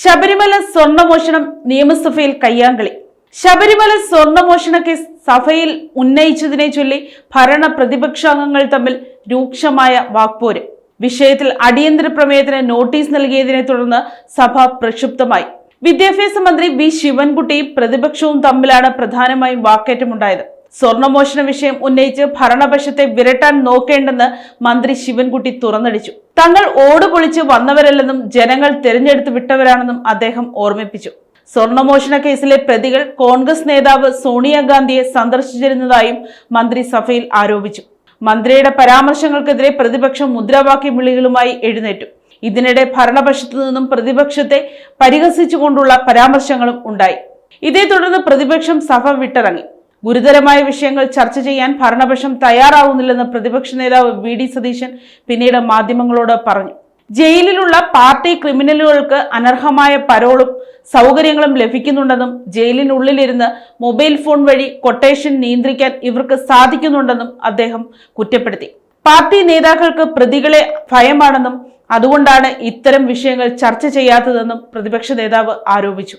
ശബരിമല സ്വർണമോഷണം നിയമസഭയിൽ കയ്യാങ്കളി. ശബരിമല സ്വർണമോഷണ കേസ് സഭയിൽ ഉന്നയിച്ചതിനെ ചൊല്ലി ഭരണ പ്രതിപക്ഷാംഗങ്ങൾ തമ്മിൽ രൂക്ഷമായ വാക്പോര്. വിഷയത്തിൽ അടിയന്തര പ്രമേയത്തിന് നോട്ടീസ് നൽകിയതിനെ തുടർന്ന് സഭ പ്രക്ഷുബ്ധമായി. വിദ്യാഭ്യാസ മന്ത്രി വി ശിവൻകുട്ടിയും പ്രതിപക്ഷവും തമ്മിലാണ് പ്രധാനമായും വാക്കേറ്റമുണ്ടായത്. സ്വർണമോഷണ വിഷയം ഉന്നയിച്ച് ഭരണപക്ഷത്തെ വിരട്ടാൻ നോക്കേണ്ടെന്ന് മന്ത്രി ശിവൻകുട്ടി തുറന്നടിച്ചു. തങ്ങൾ ഓട് പൊളിച്ച് വന്നവരല്ലെന്നും ജനങ്ങൾ തെരഞ്ഞെടുത്ത് വിട്ടവരാണെന്നും അദ്ദേഹം ഓർമ്മിപ്പിച്ചു. സ്വർണമോഷണ കേസിലെ പ്രതികൾ കോൺഗ്രസ് നേതാവ് സോണിയാഗാന്ധിയെ സന്ദർശിച്ചിരുന്നതായും മന്ത്രി സഭയിൽ ആരോപിച്ചു. മന്ത്രിയുടെ പരാമർശങ്ങൾക്കെതിരെ പ്രതിപക്ഷം മുദ്രാവാക്യ വിളികളുമായി എഴുന്നേറ്റു. ഇതിനിടെ ഭരണപക്ഷത്തു നിന്നും പ്രതിപക്ഷത്തെ പരിഹസിച്ചുകൊണ്ടുള്ള പരാമർശങ്ങളും ഉണ്ടായി. ഇതേ തുടർന്ന് പ്രതിപക്ഷം സഭ വിട്ടിറങ്ങി. ഗുരുതരമായ വിഷയങ്ങൾ ചർച്ച ചെയ്യാൻ ഭരണപക്ഷം തയ്യാറാവുന്നില്ലെന്ന് പ്രതിപക്ഷ നേതാവ് വി ഡി സതീശൻ പിന്നീട് മാധ്യമങ്ങളോട് പറഞ്ഞു. ജയിലിലുള്ള പാർട്ടി ക്രിമിനലുകൾക്ക് അനർഹമായ പരോളും സൗകര്യങ്ങളും ലഭിക്കുന്നുണ്ടെന്നും ജയിലിനുള്ളിലിരുന്ന് മൊബൈൽ ഫോൺ വഴി കൊട്ടേഷൻ നിയന്ത്രിക്കാൻ ഇവർക്ക് സാധിക്കുന്നുണ്ടെന്നും അദ്ദേഹം കുറ്റപ്പെടുത്തി. പാർട്ടി നേതാക്കൾക്ക് പ്രതികളെ ഭയമാണെന്നും അതുകൊണ്ടാണ് ഇത്തരം വിഷയങ്ങൾ ചർച്ച ചെയ്യാത്തതെന്നും പ്രതിപക്ഷ നേതാവ് ആരോപിച്ചു.